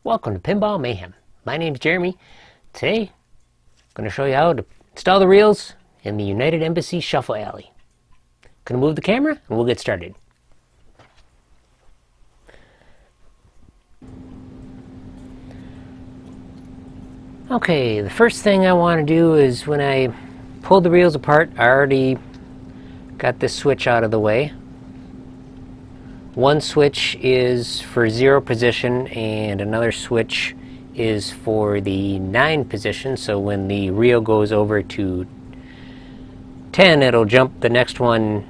Welcome to Pinball Mayhem. My name's Jeremy. Today, I'm going to show you how to install the reels in the United Embassy Shuffle Alley. Going to move the camera and we'll get started. Okay, the first thing I want to do is when I pull the reels apart, I already got this switch out of the way. One switch is for 0 position and another switch is for the 9 position, so when the reel goes over to 10 it'll jump the next one,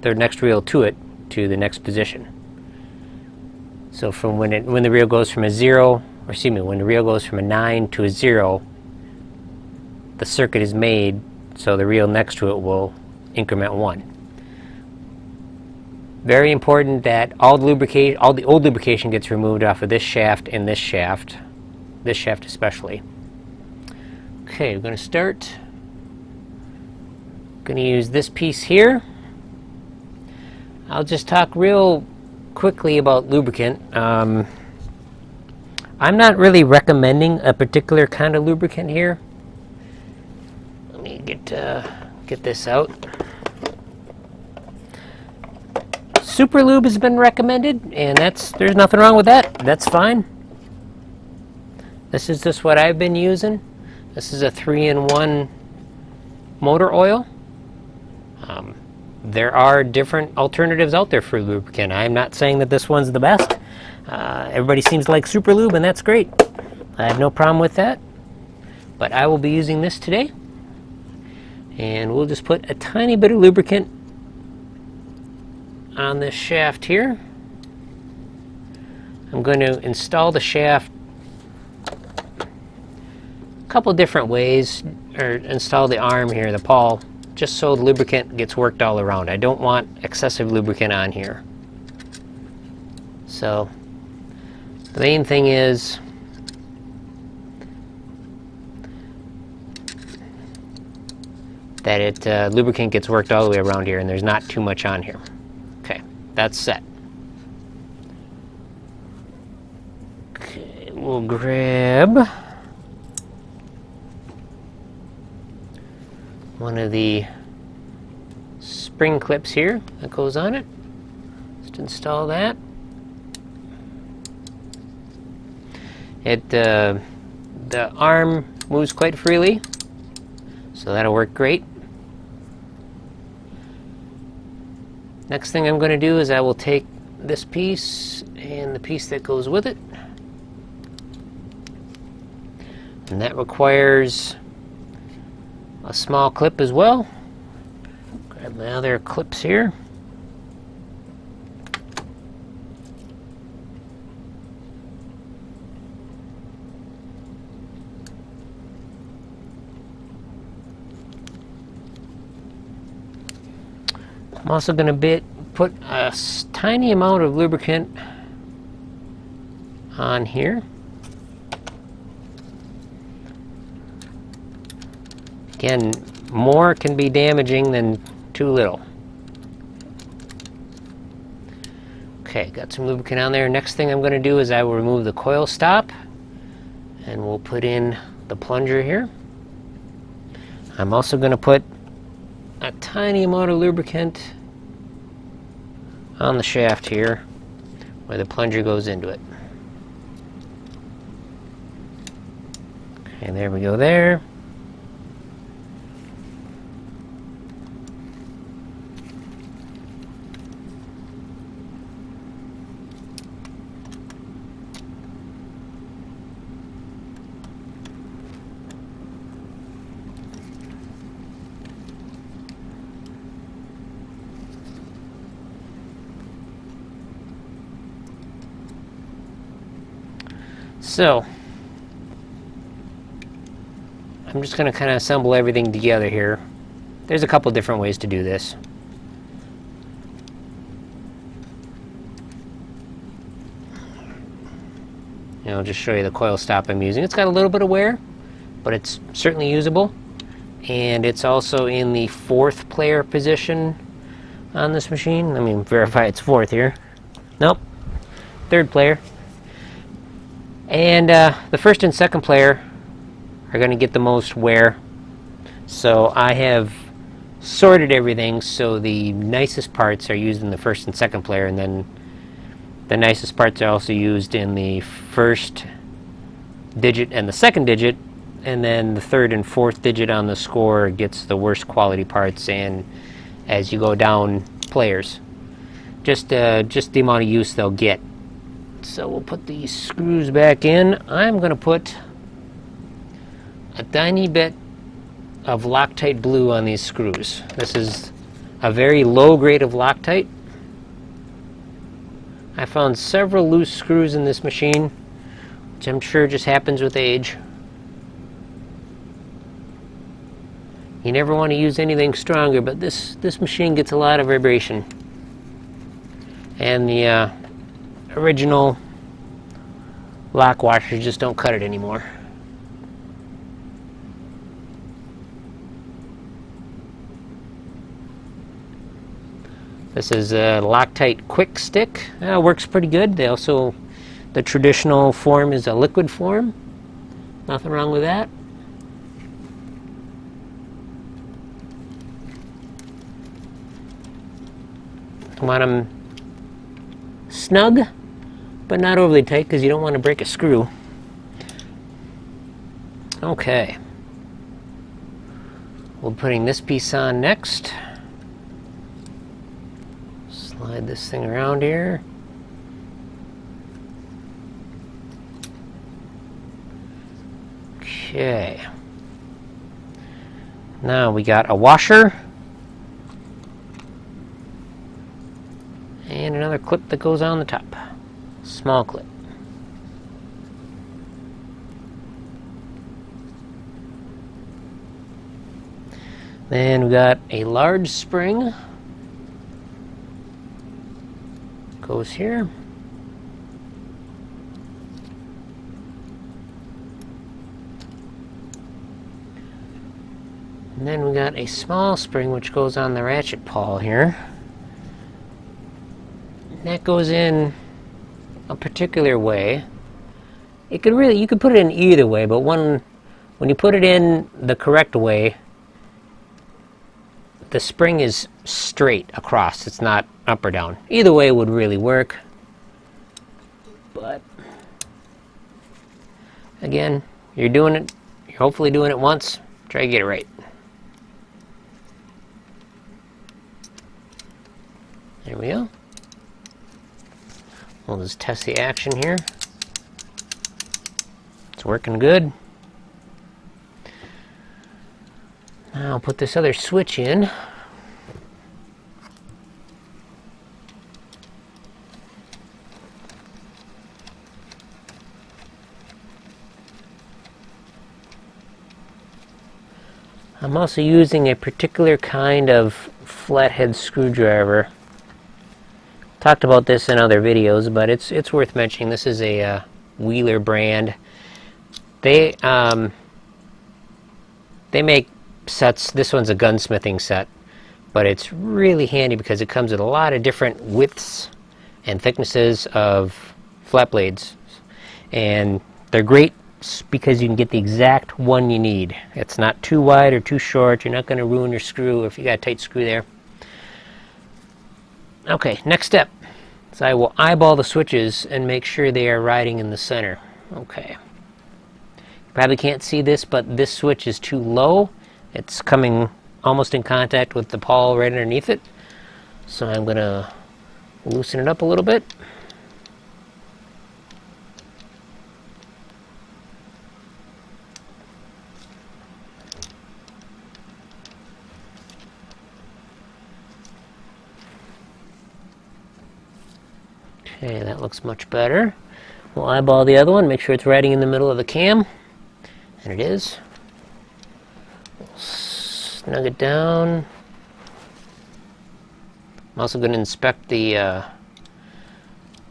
the next reel to it, to the next position. So from when the reel goes from a 0, or excuse me, when the reel goes from a 9 to a 0, the circuit is made so the reel next to it will increment 1. Very important that all the old lubrication gets removed off of this shaft and this shaft especially. Okay, we're going to start. Going to use this piece here. I'll just talk real quickly about lubricant. I'm not really recommending a particular kind of lubricant here. Let me get this out. Super Lube has been recommended, and there's nothing wrong with that. That's fine. This is just what I've been using. This is a 3-in-1 motor oil. There are different alternatives out there for lubricant. I'm not saying that this one's the best. Everybody seems to like Super Lube, and that's great. I have no problem with that. But I will be using this today. And we'll just put a tiny bit of lubricant on this shaft here. I'm going to install the shaft a couple different ways, or install the arm here, the pawl, just so the lubricant gets worked all around. I don't want excessive lubricant on here. So the main thing is that lubricant gets worked all the way around here and there's not too much on here. Okay, that's set. Okay, we'll grab one of the spring clips here that goes on it. Just install that. The arm moves quite freely, so that'll work great. Next thing I'm going to do is I will take this piece and the piece that goes with it, and that requires a small clip as well. Grab my other clips here. I'm also going to put a tiny amount of lubricant on here. Again, more can be damaging than too little. Okay, got some lubricant on there. Next thing I'm going to do is I will remove the coil stop and we'll put in the plunger here. I'm also going to put a tiny amount of lubricant on the shaft here where the plunger goes into it. Okay, there we go there. So, I'm just going to kind of assemble everything together here. There's a couple different ways to do this. And I'll just show you the coil stop I'm using. It's got a little bit of wear, but it's certainly usable. And it's also in the 4th player position on this machine. Let me verify it's 4th here. Nope, 3rd player. And the first and second player are going to get the most wear. So I have sorted everything so the nicest parts are used in the first and second player, and then the nicest parts are also used in the first digit and the second digit, and then the third and fourth digit on the score gets the worst quality parts, and as you go down players, just the amount of use they'll get. So we'll put these screws back in. I'm going to put a tiny bit of Loctite blue on these screws. This is a very low grade of Loctite. I found several loose screws in this machine, which I'm sure just happens with age. You never want to use anything stronger, but this machine gets a lot of vibration. And the original lock washers just don't cut it anymore. This is a Loctite Quick Stick. Works pretty good. The traditional form is a liquid form. Nothing wrong with that. Want them snug, but not overly tight because you don't want to break a screw. Okay. We're putting this piece on next. Slide this thing around here. Okay. Now we got a washer. And another clip that goes on the top. Small clip. Then we got a large spring. Goes here. And then we got a small spring which goes on the ratchet pawl here. That goes in a particular way. You could put it in either way, but when you put it in the correct way, the spring is straight across. It's not up or down. Either way would really work. But again, you're hopefully doing it once. Try to get it right. There we go. We'll just test the action here. It's working good. Now I'll put this other switch in. I'm also using a particular kind of flathead screwdriver. Talked about this in other videos, but it's worth mentioning. This is a Wheeler brand. They make sets. This one's a gunsmithing set, but it's really handy because it comes with a lot of different widths and thicknesses of flat blades, and they're great because you can get the exact one you need. It's not too wide or too short. You're not going to ruin your screw if you got a tight screw there. Okay, next step. So I will eyeball the switches and make sure they are riding in the center. Okay. You probably can't see this, but this switch is too low. It's coming almost in contact with the pawl right underneath it. So I'm going to loosen it up a little bit. Okay, that looks much better. We'll eyeball the other one, make sure it's riding in the middle of the cam. And it is. We'll snug it down. I'm also going to inspect the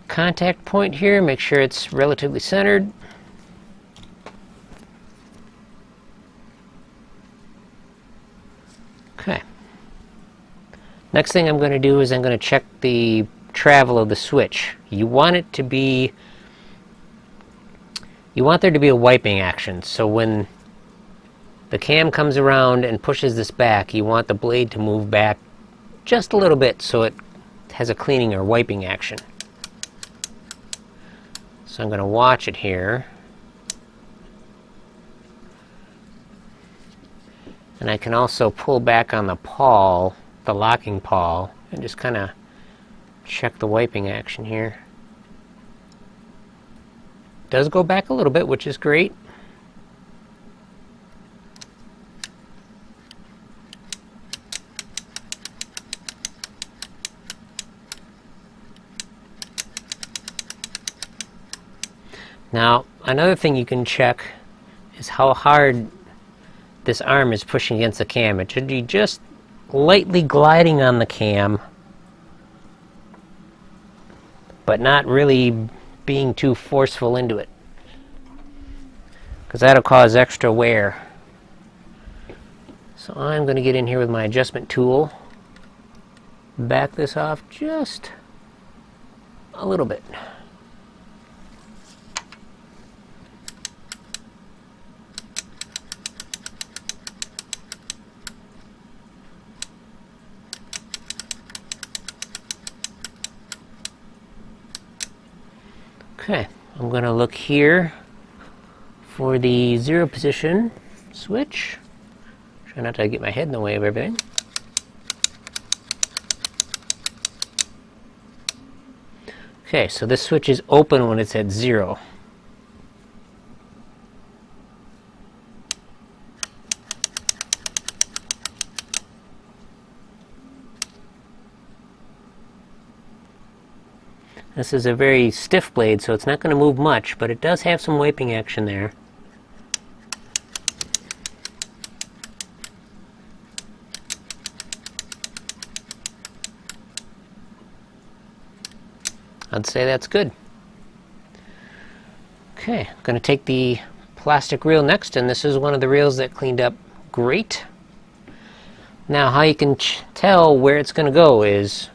contact point here, make sure it's relatively centered. Okay. Next thing I'm going to do is I'm going to check the travel of the switch. You want it to be you want there to be a wiping action. So when the cam comes around and pushes this back, you want the blade to move back just a little bit so it has a cleaning or wiping action. So I'm going to watch it here. And I can also pull back on the pawl, the locking pawl, and just kind of check the wiping action here. It does go back a little bit, which is great. Now, another thing you can check is how hard this arm is pushing against the cam. It should be just lightly gliding on the cam, but not really being too forceful into it, because that'll cause extra wear. So I'm going to get in here with my adjustment tool, back this off just a little bit. Okay, I'm going to look here for the 0 position switch. Try not to get my head in the way of everything. Okay, so this switch is open when it's at 0. This is a very stiff blade, so it's not going to move much, but it does have some wiping action there. I'd say that's good. Okay, I'm going to take the plastic reel next, and this is one of the reels that cleaned up great. Now, how you can tell where it's going to go is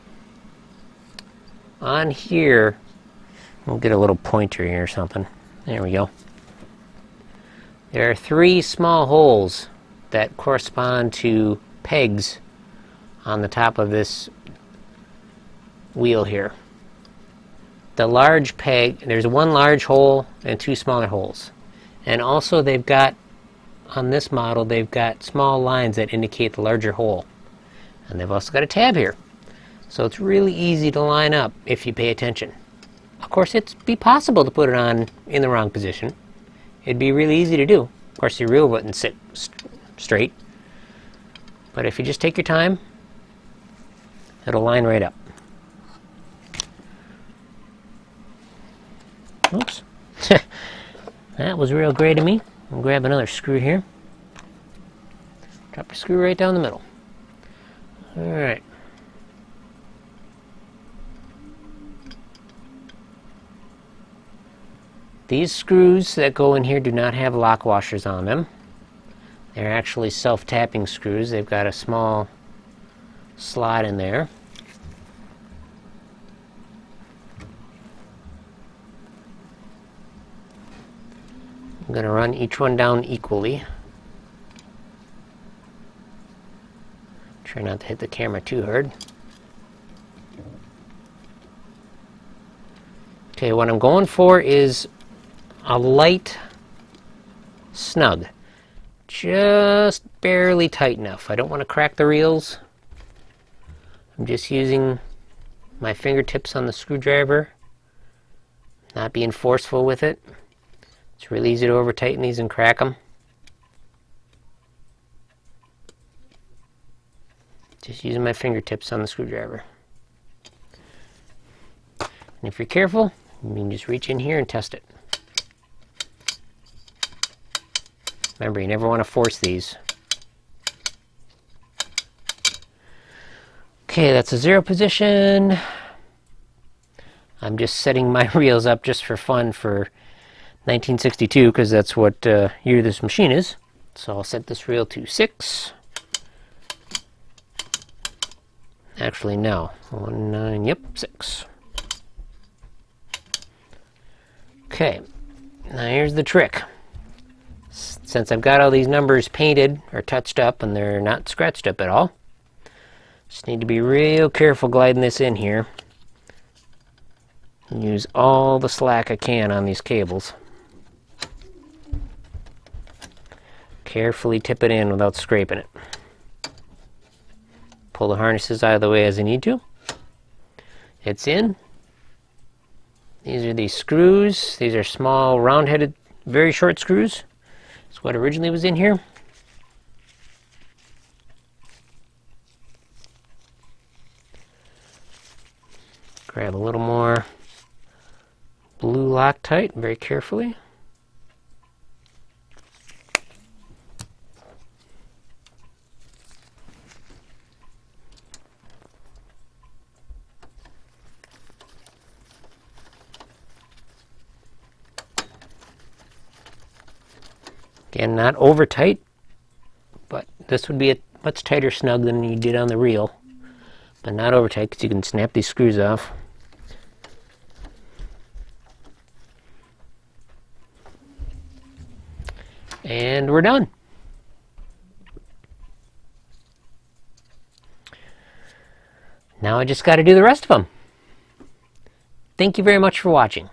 on here. We'll get a little pointer here or something. There we go. There are 3 small holes that correspond to pegs on the top of this wheel here. The large peg, there's 1 large hole and 2 smaller holes. And also they've got, on this model, they've got small lines that indicate the larger hole. And they've also got a tab here. So it's really easy to line up if you pay attention. Of course, it'd be possible to put it on in the wrong position. It'd be really easy to do. Of course, your reel wouldn't sit straight. But if you just take your time, it'll line right up. Oops. That was real great of me. I'll grab another screw here. Drop a screw right down the middle. Alright. These screws that go in here do not have lock washers on them. They're actually self-tapping screws. They've got a small slot in there. I'm going to run each one down equally. Try not to hit the camera too hard. Okay, what I'm going for is a light snug. Just barely tight enough. I don't want to crack the reels. I'm just using my fingertips on the screwdriver, not being forceful with it. It's really easy to over tighten these and crack them. Just using my fingertips on the screwdriver. And if you're careful, you can just reach in here and test it. Remember, you never want to force these. Okay, that's a 0 position. I'm just setting my reels up just for fun for 1962, because that's what year this machine is. So I'll set this reel to 6. Actually, no. 9, yep, 6. Okay, Now here's the trick. Since I've got all these numbers painted or touched up and they're not scratched up at all, just need to be real careful gliding this in here. And use all the slack I can on these cables. Carefully tip it in without scraping it. Pull the harnesses out of the way as I need to. It's in. These are the screws. These are small, round-headed, very short screws. That's what originally was in here. Grab a little more blue Loctite very carefully. Again, not over tight, but this would be a much tighter snug than you did on the reel. But not over tight because you can snap these screws off. And we're done. Now I just got to do the rest of them. Thank you very much for watching.